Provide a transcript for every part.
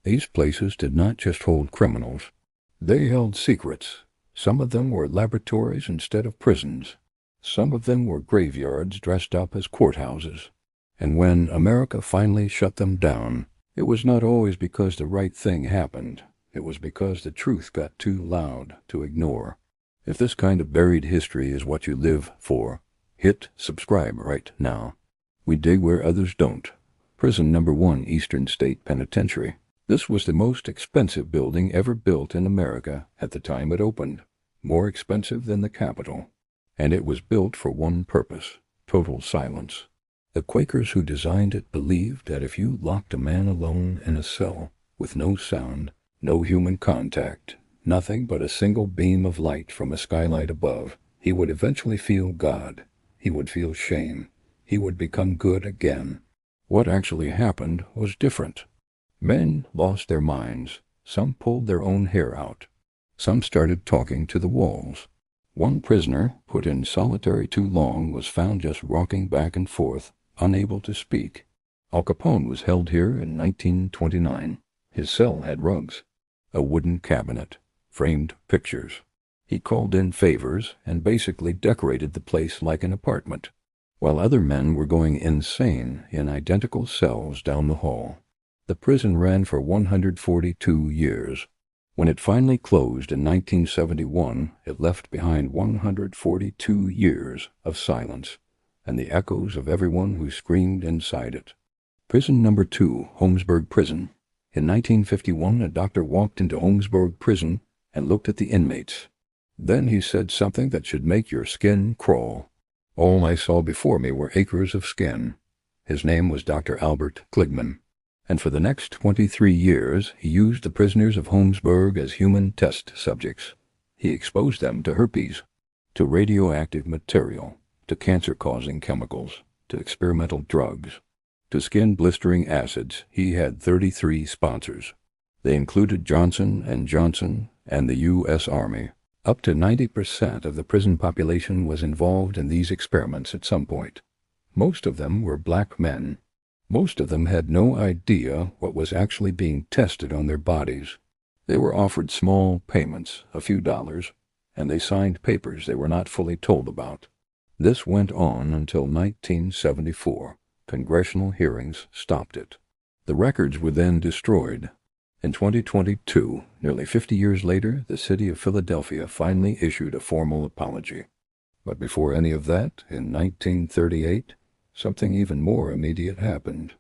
These places did not just hold criminals. They held secrets. Some of them were laboratories instead of prisons. Some of them were graveyards dressed up as courthouses. And when America finally shut them down, it was not always because the right thing happened. It was because the truth got too loud to ignore. If this kind of buried history is what you live for, hit subscribe right now. We dig where others don't. Prison number 1, Eastern State Penitentiary. This was the most expensive building ever built in America at the time it opened, more expensive than the Capitol. And it was built for one purpose: total silence. The Quakers who designed it believed that if you locked a man alone in a cell, with no sound, no human contact, nothing but a single beam of light from a skylight above, he would eventually feel God. He would feel shame. He would become good again. What actually happened was different. Men lost their minds. Some pulled their own hair out. Some started talking to the walls. One prisoner, put in solitary too long, was found just rocking back and forth, unable to speak. Al Capone was held here in 1929. His cell had rugs, a wooden cabinet, framed pictures. He called in favors and basically decorated the place like an apartment, while other men were going insane in identical cells down the hall. The prison ran for 142 years. When it finally closed in 1971, it left behind 142 years of silence and the echoes of everyone who screamed inside it. Prison number 2, Holmesburg Prison. In 1951, a doctor walked into Holmesburg Prison and looked at the inmates. Then he said something that should make your skin crawl. All I saw before me were acres of skin. His name was Dr. Albert Kligman. And for the next 23 years, he used the prisoners of Holmesburg as human test subjects. He exposed them to herpes, to radioactive material, to cancer-causing chemicals, to experimental drugs, to skin-blistering acids. He had 33 sponsors. They included Johnson & Johnson and the U.S. Army. Up to 90% of the prison population was involved in these experiments at some point. Most of them were black men. Most of them had no idea what was actually being tested on their bodies. They were offered small payments, a few dollars, and they signed papers they were not fully told about. This went on until 1974. Congressional hearings stopped it. The records were then destroyed. In 2022, nearly 50 years later, the city of Philadelphia finally issued a formal apology. But before any of that, in 1938, something even more immediate happened.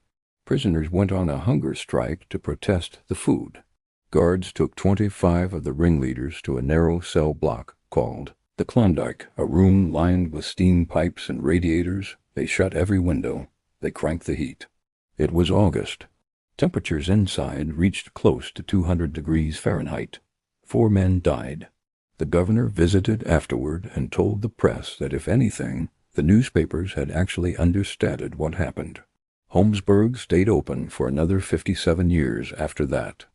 Prisoners went on a hunger strike to protest the food. Guards took 25 of the ringleaders to a narrow cell block called the Klondike, a room lined with steam pipes and radiators. They shut every window. They cranked the heat. It was August. Temperatures inside reached close to 200 degrees Fahrenheit. 4 men died. The governor visited afterward and told the press that, if anything, the newspapers had actually understated what happened. Holmesburg stayed open for another 57 years after that.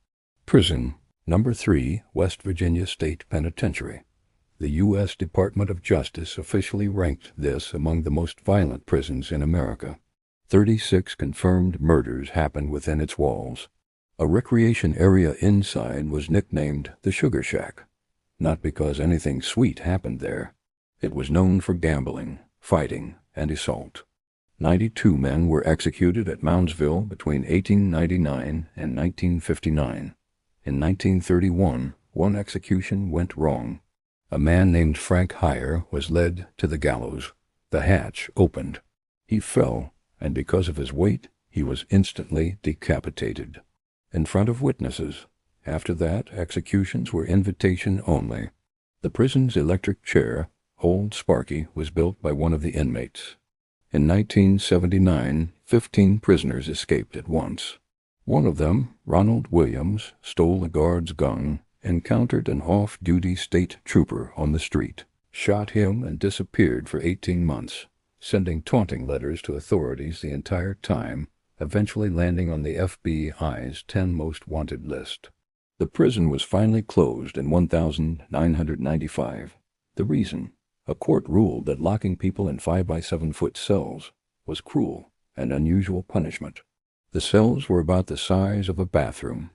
Prison number 3, West Virginia State Penitentiary. The U.S. Department of Justice officially ranked this among the most violent prisons in America. 36 confirmed murders happened within its walls. A recreation area inside was nicknamed the Sugar Shack, not because anything sweet happened there. It was known for gambling, fighting, and assault. 92 men were executed at Moundsville between 1899 and 1959. In 1931, one execution went wrong. A man named Frank Heyer was led to the gallows. The hatch opened. He fell, and because of his weight, he was instantly decapitated. In front of witnesses. After that, executions were invitation only. The prison's electric chair, Old Sparky, was built by one of the inmates. In 1979, 15 prisoners escaped at once. One of them, Ronald Williams, stole a guard's gun, encountered an off-duty state trooper on the street, shot him, and disappeared for 18 months, sending taunting letters to authorities the entire time, eventually landing on the FBI's 10 most wanted list. The prison was finally closed in 1995. The reason? A court ruled that locking people in 5-by-7-foot cells was cruel and unusual punishment. The cells were about the size of a bathroom.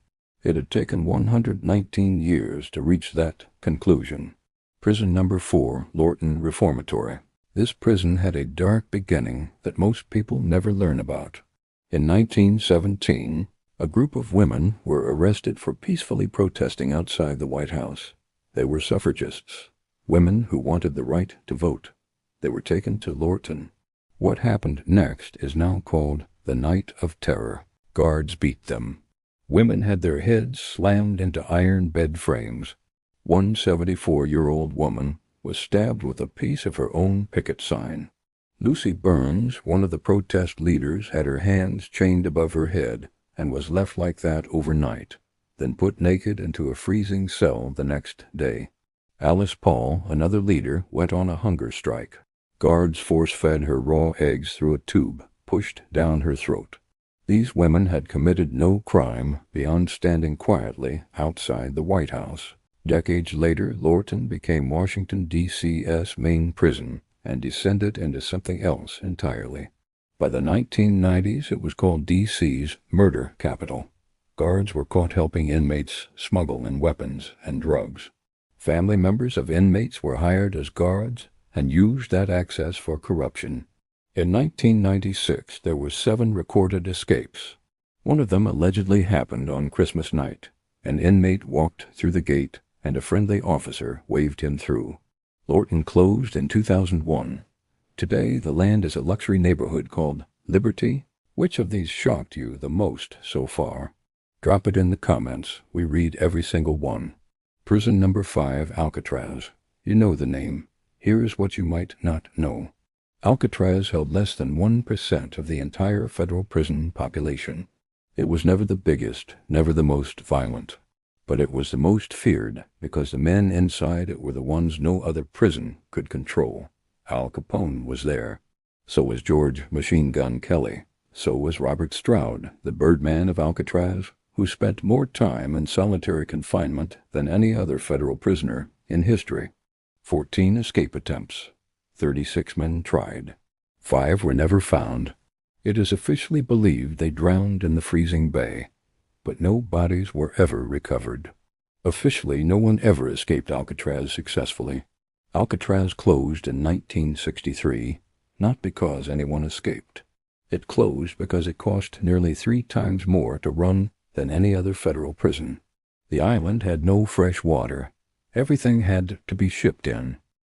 It had taken 119 years to reach that conclusion. Prison number 4, Lorton Reformatory. This prison had a dark beginning that most people never learn about. In 1917, a group of women were arrested for peacefully protesting outside the White House. They were suffragists, women who wanted the right to vote. They were taken to Lorton. What happened next is now called the Night of Terror. Guards beat them. Women had their heads slammed into iron bed frames. One 74-year-old woman was stabbed with a piece of her own picket sign. Lucy Burns, one of the protest leaders, had her hands chained above her head and was left like that overnight, then put naked into a freezing cell the next day. Alice Paul, another leader, went on a hunger strike. Guards force-fed her raw eggs through a tube, pushed down her throat. These women had committed no crime beyond standing quietly outside the White House. Decades later, Lorton became Washington, D.C.'s main prison and descended into something else entirely. By the 1990s, it was called D.C.'s murder capital. Guards were caught helping inmates smuggle in weapons and drugs. Family members of inmates were hired as guards and used that access for corruption. In 1996, there were 7 recorded escapes. One of them allegedly happened on Christmas night. An inmate walked through the gate, and a friendly officer waved him through. Lorton closed in 2001. Today, the land is a luxury neighborhood called Liberty. Which of these shocked you the most so far? Drop it in the comments. We read every single one. Prison number 5, Alcatraz. You know the name. Here is what you might not know. Alcatraz held less than 1% of the entire federal prison population. It was never the biggest, never the most violent. But it was the most feared because the men inside it were the ones no other prison could control. Al Capone was there. So was George Machine Gun Kelly. So was Robert Stroud, the Birdman of Alcatraz, who spent more time in solitary confinement than any other federal prisoner in history. 14 escape attempts. 36 men tried. 5 were never found. It is officially believed they drowned in the freezing bay, but no bodies were ever recovered. Officially, no one ever escaped Alcatraz successfully. Alcatraz closed in 1963, not because anyone escaped. It closed because it cost nearly 3 times more to run than any other federal prison. The island had no fresh water. Everything had to be shipped in.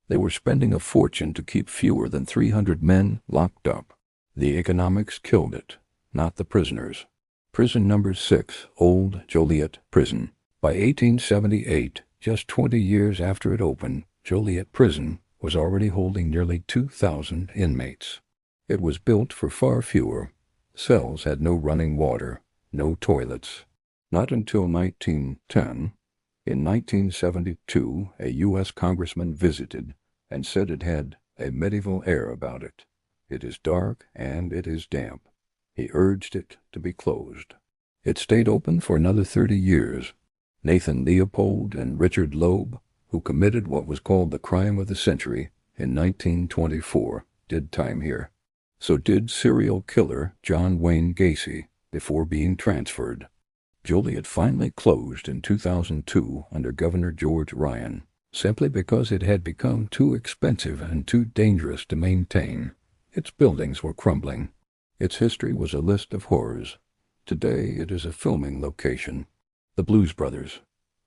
They were spending a fortune to keep fewer than 300 men locked up. The economics killed it, not the prisoners. Prison number 6, Old Joliet Prison. By 1878, just 20 years after it opened, Joliet Prison was already holding nearly 2,000 inmates. It was built for far fewer. Cells had no running water, no toilets. Not until 1910. In 1972, a U.S. congressman visited and said it had a medieval air about it. It is dark and it is damp. He urged it to be closed. It stayed open for another 30 years. Nathan Leopold and Richard Loeb, who committed what was called the crime of the century in 1924, did time here. So did serial killer John Wayne Gacy before being transferred. Joliet finally closed in 2002 under Governor George Ryan, simply because it had become too expensive and too dangerous to maintain. Its buildings were crumbling. Its history was a list of horrors. Today it is a filming location. The Blues Brothers.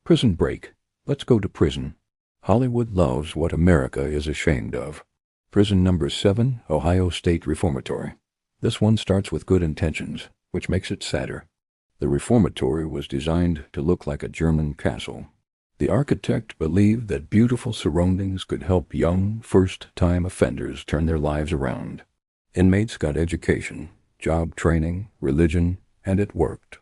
Prison Break. Let's go to prison. Hollywood loves what America is ashamed of. Prison number 7, Ohio State Reformatory. This one starts with good intentions, which makes it sadder. The reformatory was designed to look like a German castle. The architect believed that beautiful surroundings could help young, first-time offenders turn their lives around. Inmates got education, job training, religion, and it worked.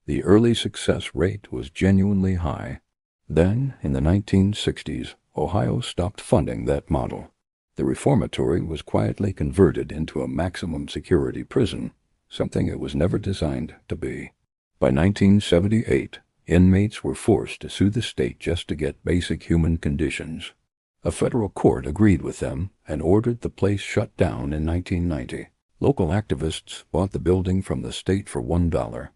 The early success rate was genuinely high. Then, in the 1960s, Ohio stopped funding that model. The reformatory was quietly converted into a maximum security prison, something it was never designed to be. By 1978, inmates were forced to sue the state just to get basic human conditions. A federal court agreed with them and ordered the place shut down in 1990. Local activists bought the building from the state for $1.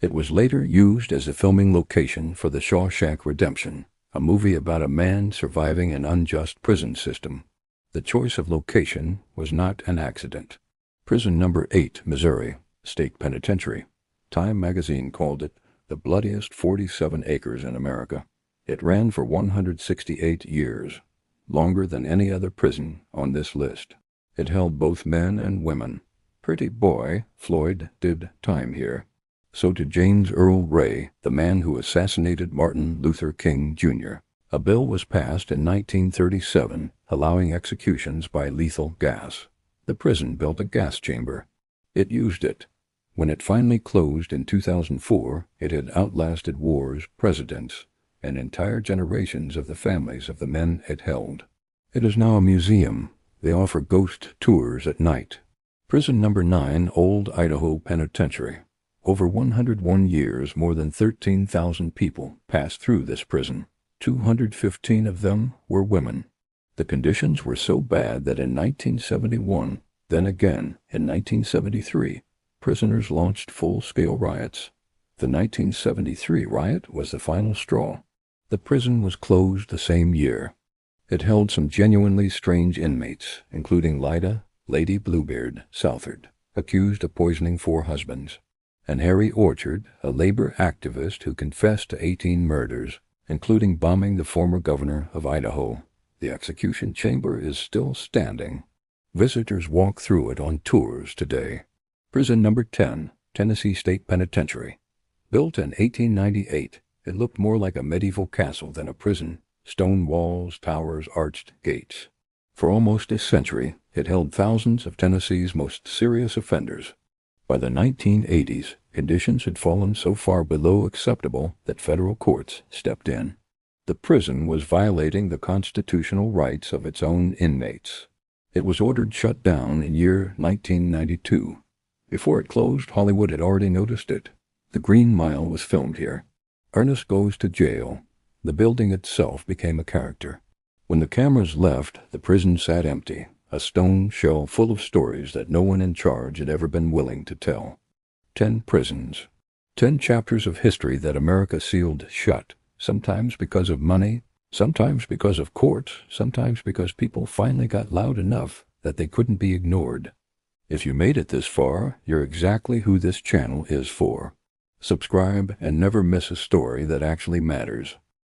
It was later used as a filming location for The Shawshank Redemption, a movie about a man surviving an unjust prison system. The choice of location was not an accident. Prison Number 8, Missouri State Penitentiary. Time magazine called it the bloodiest 47 acres in America. It ran for 168 years, longer than any other prison on this list. It held both men and women. Pretty boy, Floyd did time here. So did James Earl Ray, the man who assassinated Martin Luther King, Jr. A bill was passed in 1937 allowing executions by lethal gas. The prison built a gas chamber. It used it. When it finally closed in 2004, it had outlasted wars, presidents, and entire generations of the families of the men it held. It is now a museum. They offer ghost tours at night. Prison Number 9, Old Idaho Penitentiary. Over 101 years, more than 13,000 people passed through this prison. 215 of them were women. The conditions were so bad that in 1971, then again in 1973, prisoners launched full-scale riots. The 1973 riot was the final straw. The prison was closed the same year. It held some genuinely strange inmates, including Lyda, Lady Bluebeard Southard, accused of poisoning 4 husbands, and Harry Orchard, a labor activist who confessed to 18 murders, including bombing the former governor of Idaho. The execution chamber is still standing. Visitors walk through it on tours today. Prison Number 10, Tennessee State Penitentiary. Built in 1898, it looked more like a medieval castle than a prison. Stone walls, towers, arched gates. For almost a century, it held thousands of Tennessee's most serious offenders. By the 1980s, conditions had fallen so far below acceptable that federal courts stepped in. The prison was violating the constitutional rights of its own inmates. It was ordered shut down in year 1992. Before it closed, Hollywood had already noticed it. The Green Mile was filmed here. Ernest Goes to Jail. The building itself became a character. When the cameras left, the prison sat empty, a stone shell full of stories that no one in charge had ever been willing to tell. 10 prisons. 10 chapters of history that America sealed shut, sometimes because of money, sometimes because of courts, sometimes because people finally got loud enough that they couldn't be ignored. If you made it this far, you're exactly who this channel is for. Subscribe and never miss a story that actually matters.